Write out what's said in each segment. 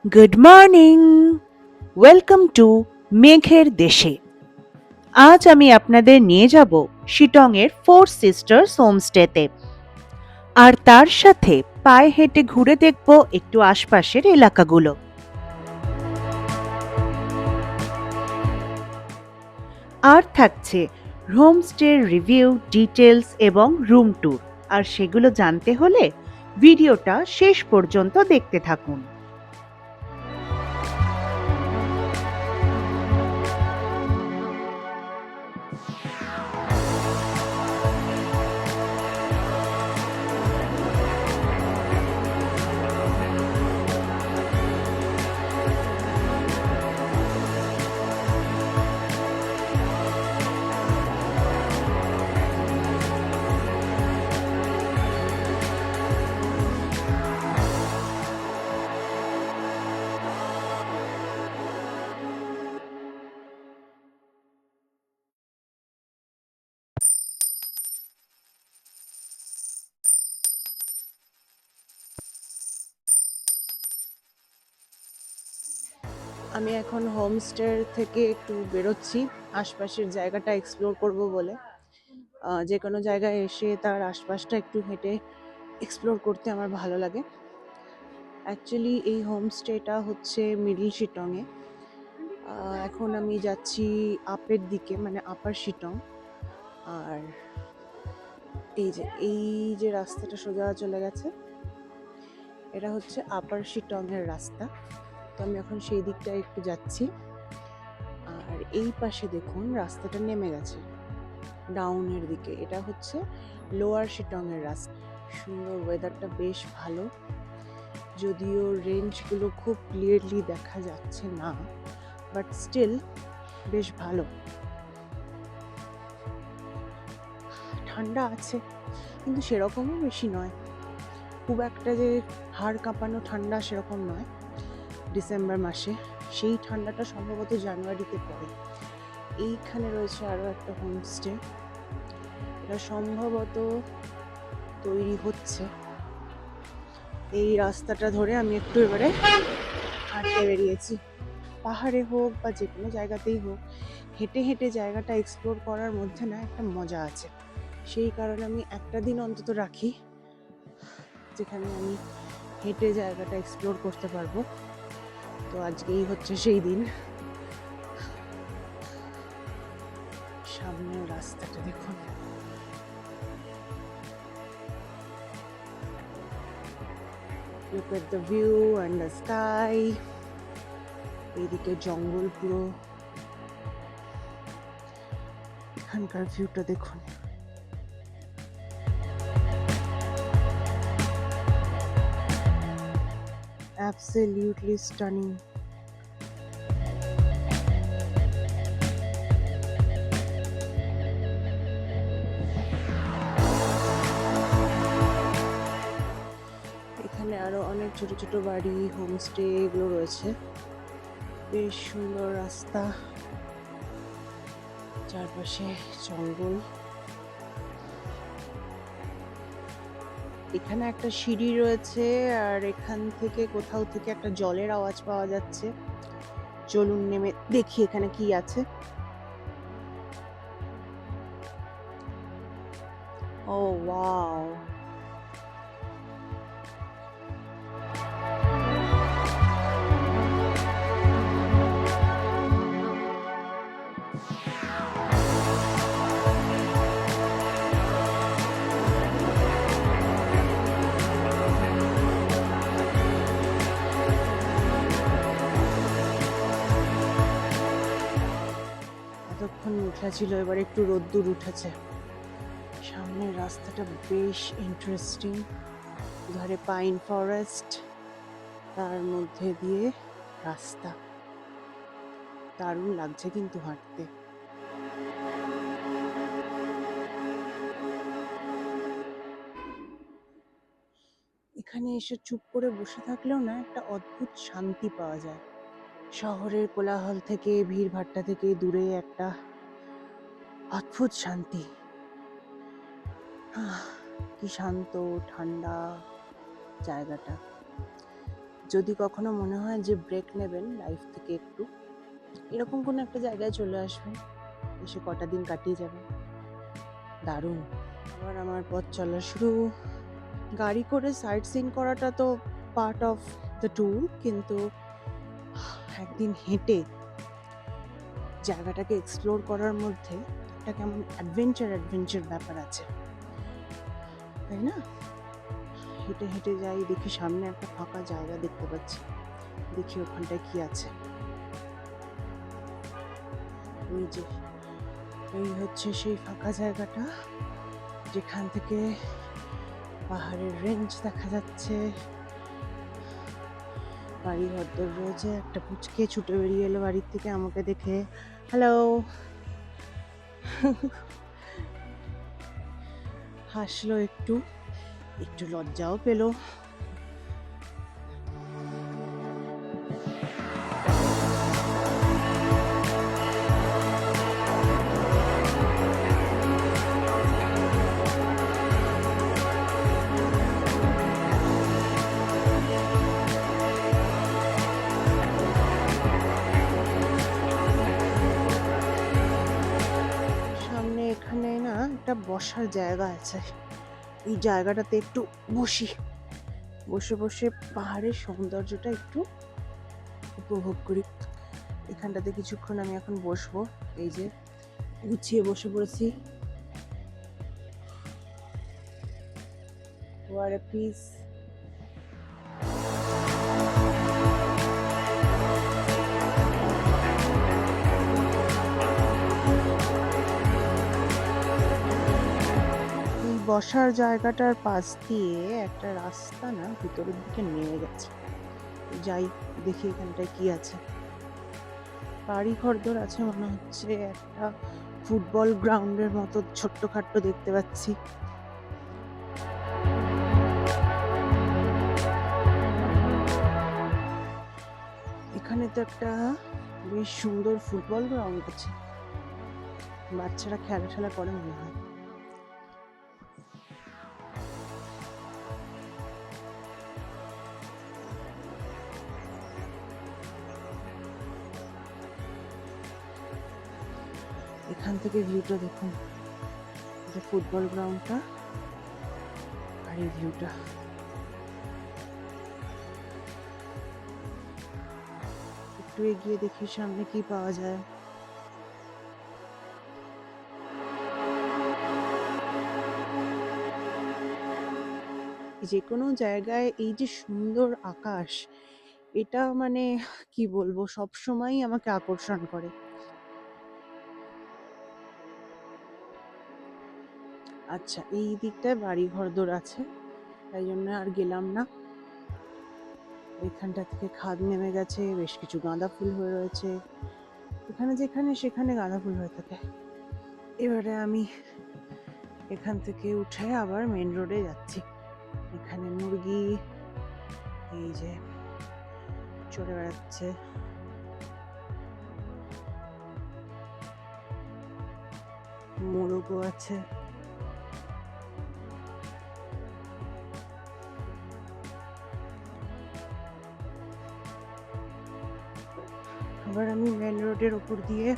Good morning, welcome to মেঘের দেশে। আজ আমি আপনাদের নিয়ে যাব শিটংয়ের ফোর সিস্টার্স হোমস্টেতে, আর তার সাথে পায়ে হেঁটে ঘুরে দেখব একটু আশপাশের এলাকাগুলো। আর থাকছে হোমস্টের রিভিউ, ডিটেলস এবং রুম ট্যুর। আর সেগুলো জানতে হলে ভিডিওটা শেষ পর্যন্ত দেখতে থাকুন। আমি এখন হোমস্টে থেকে একটু বেরোচ্ছি আশপাশের জায়গাটা এক্সপ্লোর করব বলে। যে কোনো জায়গায় এসে তার আশপাশটা একটু হেঁটে এক্সপ্লোর করতে আমার ভালো লাগে। অ্যাকচুয়ালি এই হোমস্টেটা হচ্ছে মিডল শিটংয়ে। এখন আমি যাচ্ছি আপের দিকে, মানে আপার শিটং। আর এই যে রাস্তাটা সোজা চলে গেছে, এটা হচ্ছে আপার শিটংয়ের রাস্তা। তো আমি এখন সেই দিকটা একটু যাচ্ছি। আর এই পাশে দেখুন রাস্তাটা নেমে গেছে ডাউনের দিকে, এটা হচ্ছে লোয়ার শিটংয়ের রাস্তা। সুন্দর, ওয়েদারটা বেশ ভালো, যদিও রেঞ্জগুলো খুব ক্লিয়ারলি দেখা যাচ্ছে না, বাট স্টিল বেশ ভালো। ঠান্ডা আছে, কিন্তু সেরকমও বেশি নয়, খুব একটা যে হাড় কাঁপানো ঠান্ডা সেরকম নয়। ডিসেম্বর মাসে সেই ঠান্ডাটা সম্ভবত জানুয়ারিতে পড়ে। এইখানে রয়েছে আরও একটা হোমস্টে, এটা সম্ভবত তৈরি হচ্ছে। এই রাস্তাটা ধরে আমি একটু এবারে হাঁটতে বেরিয়েছি। পাহাড়ে হোক বা যে কোনো জায়গাতেই হোক, হেঁটে হেঁটে জায়গাটা এক্সপ্লোর করার মধ্যে না একটা মজা আছে। সেই কারণে আমি একটা দিন অন্তত রাখি যেখানে আমি হেঁটে জায়গাটা এক্সপ্লোর করতে পারবো। তো আজকেই হচ্ছে সেই দিন। সামনের রাস্তাটা দেখুন, look at the view and the sky. এইদিকে জঙ্গল পুরো, এখানকার ভিউটা দেখুন। Absolutely stunning. এখানে আরো অনেক ছোট ছোট বাড়ি, হোমস্টে এগুলো রয়েছে। বেশ সুন্দর রাস্তা, চারপাশে জঙ্গল। এখানে একটা সিঁড়ি রয়েছে, আর এখান থেকে কোথাও থেকে একটা জলের আওয়াজ পাওয়া যাচ্ছে। চলুন নেমে দেখি এখানে কি আছে। ও ওয়াও, এতক্ষণ মেঘলা ছিল, এবার একটু রোদ্দুর উঠেছে। সামনের রাস্তাটা বেশ ইন্টারেস্টিং, ধারে পাইন ফরেস্ট, তার মধ্যে দিয়ে রাস্তা। দারুণ লাগছে কিন্তু হাঁটতে। এখানে এসে চুপ করে বসে থাকলেও না একটা অদ্ভুত শান্তি পাওয়া যায়। শহরের কোলাহল থেকে, ভিড়ভাট্টা থেকে দূরে একটা অদ্ভুত শান্তি। কি শান্ত ঠান্ডা জায়গাটা, যদি কখনো মনে হয় যে ব্রেক নেবেন লাইফ থেকে একটু, এরকম কোনো একটা জায়গায় চলে আসবেন, এসে কটা দিন কাটিয়ে যাবেন, দারুণ। আবার আমার পথ চলা শুরু। গাড়ি করে সাইট সিন করাটা তো পার্ট অফ দ্য ট্যুর, কিন্তু একদিন হেঁটে জায়গাটাকে এক্সপ্লোর করার মধ্যে একটা কেমন অ্যাডভেঞ্চার ব্যাপার আছে, তাই না? হেঁটে হেঁটে যাই, দেখি সামনে একটা ফাঁকা জায়গা দেখতে পাচ্ছি, দেখি ওখানটায় কি আছে। ওই যে এই হচ্ছে সেই ফাঁকা জায়গাটা, যেখান থেকে পাহাড়ের রেঞ্জ দেখা যাচ্ছে, বাড়ি ঘরদোর রয়েছে। একটা পুচকে ছুটে বেরিয়ে এলো বাড়ির থেকে আমাকে দেখে, হ্যালো, হাসলো, একটু একটু লজ্জাও পেলো। সামনে এখানে না একটা বসার জায়গা আছে, এই জায়গাটাতে একটু বসি, বসে বসে পাহাড়ের সৌন্দর্যটা একটু উপভোগ করি। এখানটাতে কিছুক্ষণ আমি এখন বসবো, এই যে গুছিয়ে বসে পড়েছি। What a peace. এই বসার জায়গাটার পাশ দিয়ে একটা রাস্তা না ভিতরের দিকে নেমে গেছে, যাই দেখি এখানটায় কি আছে। বাড়ি ঘরদোর আছে মনে হচ্ছে, একটা ফুটবল গ্রাউন্ডের মতো ছোট্টখাট্ট দেখতে পাচ্ছি। এখানে তো একটা বেশ সুন্দর ফুটবল গ্রাউন্ড আছে, বাচ্চারা খেলা ঠেলা করে মনে হয়। এখান থেকে ভিউটা দেখুন, এটা ফুটবল গ্রাউন্ডটা আর এই ভিউটা। একটু এগিয়ে দেখি সামনে কি পাওয়া যায়। যে কোনো জায়গায় এই যে সুন্দর আকাশ, এটা মানে কি বলবো, সব সময়ই আমাকে আকর্ষণ করে। আচ্ছা, এই দিকটায় বাড়ি ঘরদোর আছে, তাই জন্য আর গেলাম না। এখানটা থেকে খাদ নেমে গেছে, বেশ কিছু গাঁদা ফুল হয়ে রয়েছে, এখানে যেখানে সেখানে গাঁদা ফুল হয়ে থাকে। এবারে আমি এখান থেকে উঠে আবার মেন রোডে যাচ্ছি। এখানে মুরগি এই যে চড়ে বেড়াচ্ছে, মোরগও আছে। আবার আমি মেন রোডের ওপর দিয়ে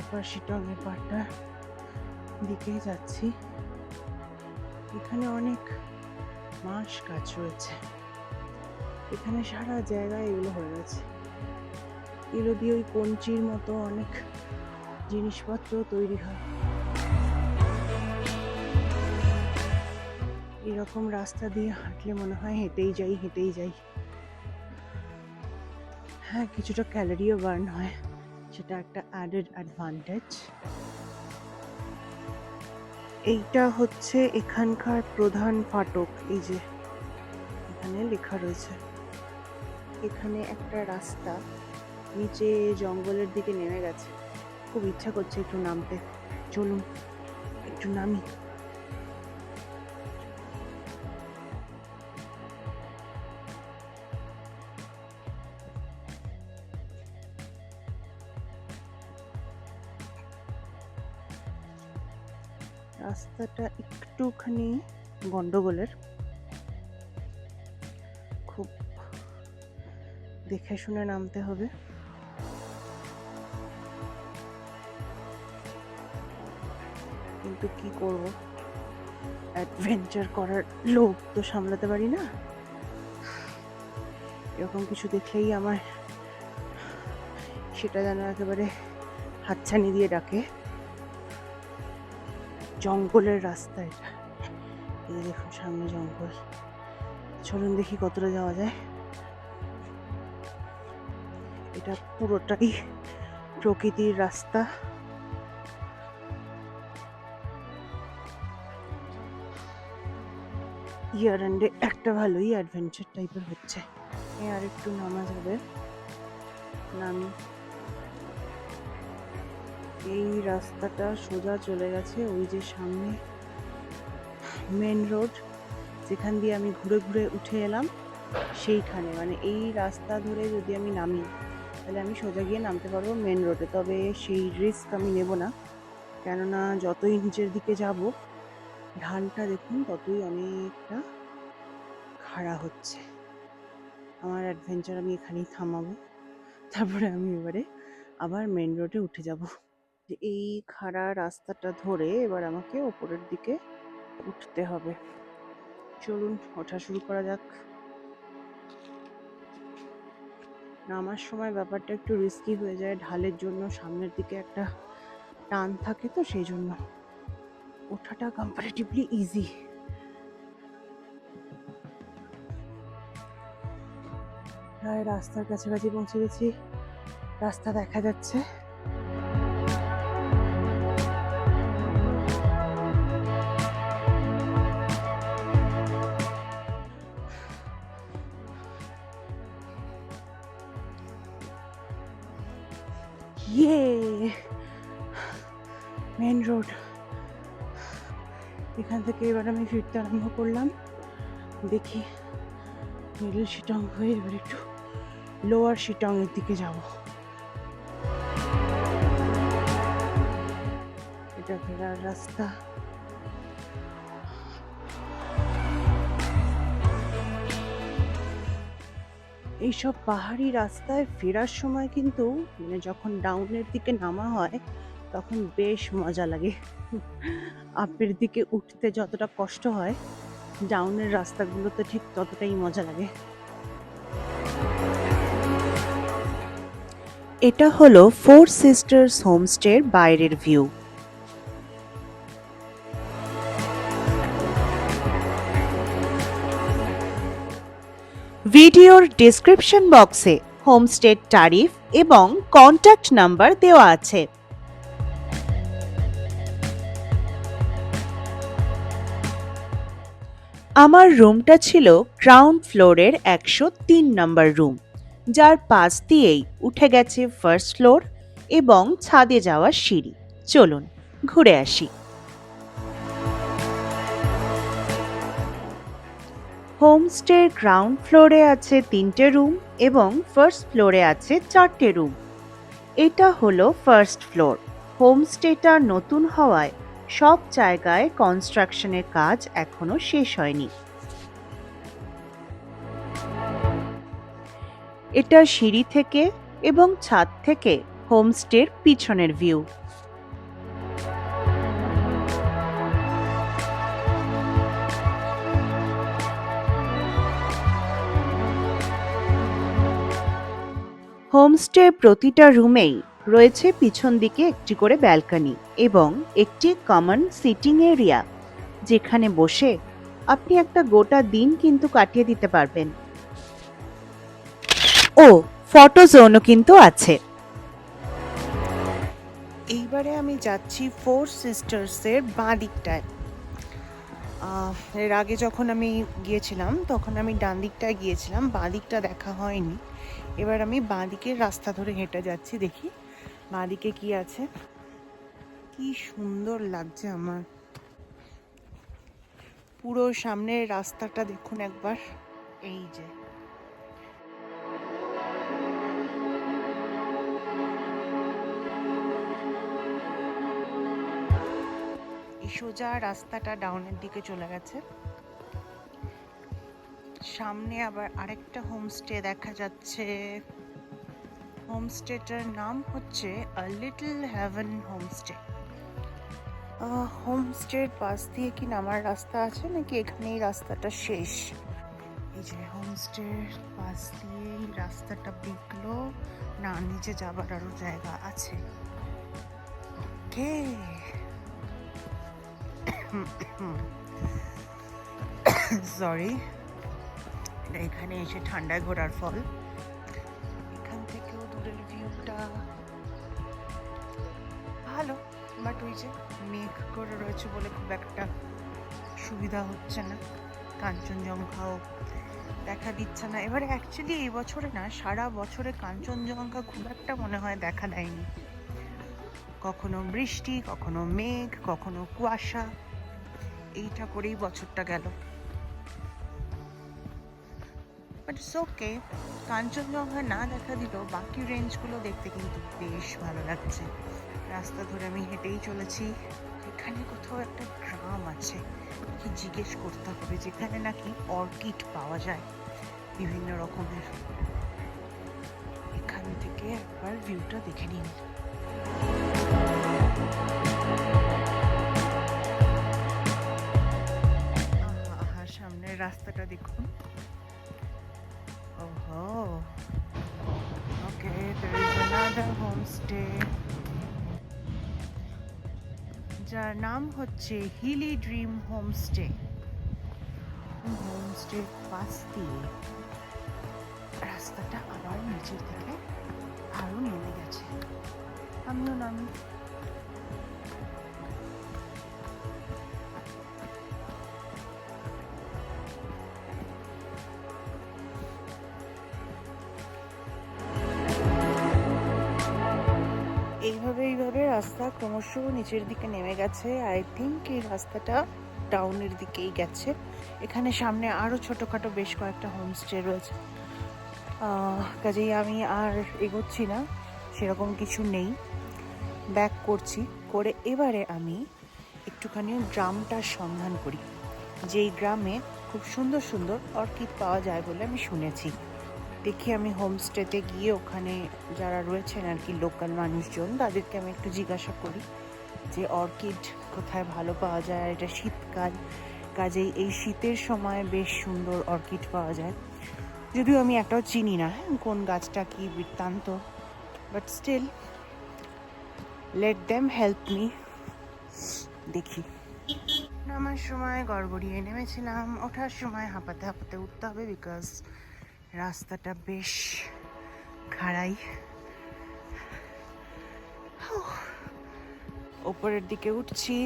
আপার শিটংয়ের পাড়টার দিকে যাচ্ছি। এখানে অনেক বাঁশ গাছ রয়েছে, এখানে সারা জায়গায় এগুলো হয়ে রয়েছে। এগুলো দিয়ে ওই কঞ্চির মতো অনেক জিনিসপত্র তৈরি হয়। এরকম রাস্তা দিয়ে হাঁটলে মনে হয় হেঁটেই যাই। হ্যাঁ, কিছুটা ক্যালোরিও বার্ন হয়, সেটা একটা অ্যাডেড অ্যাডভান্টেজ। এইটা হচ্ছে এখানকার প্রধান ফাটক, এই যে এখানে লেখা রয়েছে। এখানে একটা রাস্তা নিচে জঙ্গলের দিকে নেমে গেছে, খুব ইচ্ছা করছে একটু নামতে, চলুন একটু নামি। রাস্তাটা একটুখানি গন্ডগোলের, খুব দেখে শুনে নামতে হবে। কিন্তু কি করব, অ্যাডভেঞ্চার করার লোভ তো সামলাতে পারি না। এরকম কিছু দেখলেই আমার সেটা যেন একেবারে হাতছানি দিয়ে ডাকে। জঙ্গলের রাস্তা এটা, এই দেখুন সামনে জঙ্গল। চলুন দেখি কতটা যাওয়া যায়। এটা পুরোটাই প্রকৃতির রাস্তা। ইয়ার এন্ডে একটা ভালোই অ্যাডভেঞ্চার টাইপের হচ্ছে। আর একটু নামা যাবে, নামি। এই রাস্তাটা সোজা চলে গেছে ওই যে সামনে মেন রোড, যেখান দিয়ে আমি ঘুরে ঘুরে উঠে এলাম সেইখানে। মানে এই রাস্তা ধরে যদি আমি নামি তাহলে আমি সোজা গিয়ে নামতে পারবো মেন রোডে। তবে সেই রিস্ক আমি নেব না, কেননা যতই নিচের দিকে যাব ঢালটা দেখুন ততই অনেকটা খাড়া হচ্ছে। আমার অ্যাডভেঞ্চার আমি এখানেই থামাবো, তারপরে আমি এবারে আবার মেন রোডে উঠে যাব। এই খাড়া রাস্তাটা ধরে এবার আমাকে ওপরের দিকে উঠতে হবে। চলুন ওঠা শুরু করা যাক। নামার সময় ব্যাপারটা একটু রিস্কি হয়ে যায়, ঢালের জন্য সামনের দিকে একটা টান থাকে, তো সেই জন্য ওঠাটা কম্পারেটিভলি ইজি। প্রায় রাস্তার কাছাকাছি পৌঁছে গেছি, রাস্তা দেখা যাচ্ছে। ইয়ে মেন রোড। এখান থেকে এবার আমি ফিরতে আরম্ভ করলাম। দেখি মিডল শিটং হয়ে এবার একটু লোয়ার শিটং এর দিকে যাব। এটা ফেরার রাস্তা। এইসব পাহাড়ি রাস্তায় ফেরার সময় কিন্তু মানে যখন ডাউনের দিকে নামা হয় তখন বেশ মজা লাগে। আপের দিকে উঠতে যতটা কষ্ট হয়, ডাউনের রাস্তাগুলোতে ঠিক ততটাই মজা লাগে। এটা হলো ফোর সিস্টার্স হোমস্টের বাইরের ভিউ। ভিডিওর ডেসক্রিপশন বক্সে হোমস্টের তারিফ এবং কন্ট্যাক্ট নাম্বার দেওয়া আছে। আমার রুমটা ছিল গ্রাউন্ড ফ্লোরের 103 নম্বর রুম, যার পাশ দিয়েই উঠে গেছে ফার্স্ট ফ্লোর এবং ছাদে যাওয়ার সিঁড়ি। চলুন ঘুরে আসি। হোমস্টের গ্রাউন্ড ফ্লোরে আছে 3টে রুম এবং ফার্স্ট ফ্লোরে আছে 4টে রুম। এটা হলো ফার্স্ট ফ্লোর। হোমস্টেটা নতুন হওয়ায় সব জায়গায় কনস্ট্রাকশনের কাজ এখনো শেষ হয়নি। এটা সিঁড়ি থেকে এবং ছাদ থেকে হোমস্টের পিছনের ভিউ। হোমস্টের প্রতিটা রুমেই রয়েছে পিছন দিকে একটি করে ব্যালকনি এবং একটি কমন সিটিং এরিয়া, যেখানে বসে আপনি একটা গোটা দিন কিন্তু কাটিয়ে দিতে পারবেন। ও ফটো জোনও কিন্তু আছে। এইবারে আমি যাচ্ছি ফোর সিস্টার্সের বাঁ দিকটায়। এর আগে যখন আমি গিয়েছিলাম তখন আমি ডান দিকটায় গিয়েছিলাম, বাঁ দিকটা দেখা হয়নি। এবার আমি বাঁ দিকের রাস্তা ধরে হেঁটে যাচ্ছি, দেখি বাঁ দিকে কি আছে। কি সুন্দর লাগছে আমার। পুরো সামনের রাস্তাটা দেখুন একবার, এই যে এই সোজা রাস্তাটা ডাউনের দিকে চলে গেছে। সামনে আবার আরেকটা হোমস্টে দেখা যাচ্ছে। হোমস্টেটার নাম হচ্ছে আ লিটল হেভেন হোমস্টে। হোমস্টের পাশ দিয়ে কি নামার রাস্তা আছে নাকি এখানেই রাস্তাটা শেষ? এই যে হোমস্টের পাশ দিয়ে রাস্তাটা বিকলো, না নিচে যাবার আরো জায়গা আছে? ওকে, সরি, এখানে এসে ঠান্ডায় ঘোরার ফল। এখান থেকেও দূরের ভিউটা ভালো, বাট ওই যে মেঘ করে রয়েছে বলে খুব একটা সুবিধা হচ্ছে না, কাঞ্চনজঙ্ঘাও দেখা দিচ্ছে না। এবারে অ্যাকচুয়ালি এই বছরে না, সারা বছরে কাঞ্চনজঙ্ঘা খুব একটা মনে হয় দেখা দেয়নি। কখনো বৃষ্টি, কখনো মেঘ, কখনো কুয়াশা, এইটা করেই বছরটা গেল। বাট ইটস ওকে, কাঞ্চনজঙ্ঘা না দেখা দিলেও বাকি রেঞ্জগুলো দেখতে কিন্তু বেশ ভালো লাগছে। রাস্তা ধরে আমি হেঁটেই চলেছি। এখানে কোথাও একটা গ্রাম আছে, কি জিজ্ঞেস করতে হবে, যেখানে নাকি অর্কিড পাওয়া যায় বিভিন্ন রকমের। এখান থেকে একবার ভিউটা দেখে নিন। সামনের রাস্তাটা দেখুন। ওহো, ওকে, there is another homestay, যার নাম হচ্ছে হিলি ড্রিম হোমস্টে। হোমস্টের পাশ দিয়ে রাস্তাটা আবার নিচের দিকে আরো নেমে গেছে। আমিও নামি। এইভাবে রাস্তা ক্রমশ নিচের দিকে নেমে গেছে। আই থিঙ্ক এই রাস্তাটা টাউনের দিকেই গেছে। এখানে সামনে আরো ছোটখাটো বেশ কয়েকটা হোমস্টে রয়েছে, কাজেই আমি আর এগোচ্ছি না, সেরকম কিছু নেই। ব্যাক করছি, করে এবারে আমি একটুখানি গ্রামটার সন্ধান করি, যেই গ্রামে খুব সুন্দর সুন্দর অর্কিড পাওয়া যায় বলে আমি শুনেছি। দেখি আমি হোমস্টেতে গিয়ে ওখানে যারা রয়েছেন আর কি লোকাল মানুষজন, তাদেরকে আমি একটু জিজ্ঞাসা করি যে অর্কিড কোথায় ভালো পাওয়া যায়। এটা শীতকাল, কাজেই এই শীতের সময় বেশ সুন্দর অর্কিড পাওয়া যায়। যদিও আমি একটাও চিনি না কোন গাছটা কি বৃত্তান্ত, but still let them help me. দেখি। নামার সময় গড়গড়িয়ে নেমেছিলাম, ওঠার সময় হাঁপাতে হাঁপাতে উঠতে হবে, বিকজ রাস্তাটা বেশ খাড়াই। ওপরের দিকে উঠছি,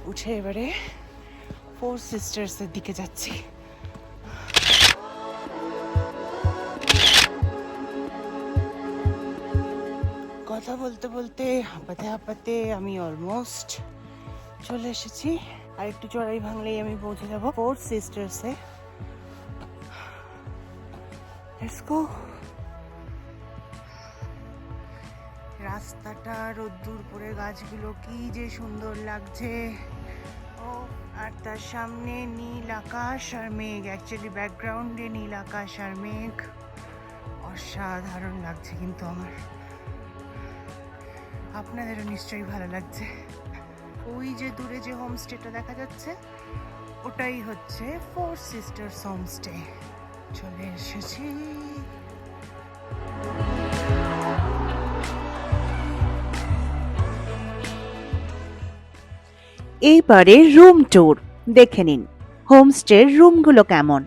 উঠে এবারে ফোর সিস্টার্সের দিকে যাচ্ছি। কথা বলতে বলতে হাঁপাতে হাঁপাতে আমি অলমোস্ট চলে এসেছি। আর একটু চড়াই ভাঙলেই আমি পৌঁছে যাবো ফোর সিস্টার্সে। Let's go. রাস্তাটা রোদ্দুর পরে গাছগুলো কি যে সুন্দর লাগছে। ও, আর তার সামনে নীল আকাশ আর মেঘ, অ্যাকচুয়ালি ব্যাকগ্রাউন্ডে নীল আকাশ আর মেঘ, অসাধারণ লাগছে কিন্তু আমার। আপনাদেরও নিশ্চয়ই ভালো লাগছে। ওই যে দূরে যে হোমস্টেটা দেখা যাচ্ছে, ওটাই হচ্ছে ফোর সিস্টার্স হোমস্টে। চলে এসেছি। এইবারে রুম ট্যুর দেখে নিন, হোমস্টের রুমগুলো কেমন।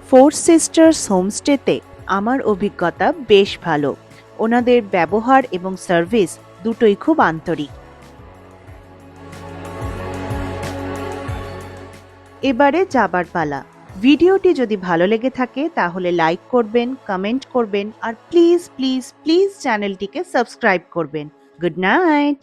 ফোর সিস্টার্স হোমস্টেতে আমার অভিজ্ঞতা বেশ ভালো। ওনাদের ব্যবহার এবং সার্ভিস দুটোই খুব আন্তরিক। এবারে যাবার পালা। ভিডিওটি যদি ভালো লেগে থাকে তাহলে লাইক করবেন, কমেন্ট করবেন আর প্লিজ প্লিজ প্লিজ চ্যানেলটিকে সাবস্ক্রাইব করবেন। Good night.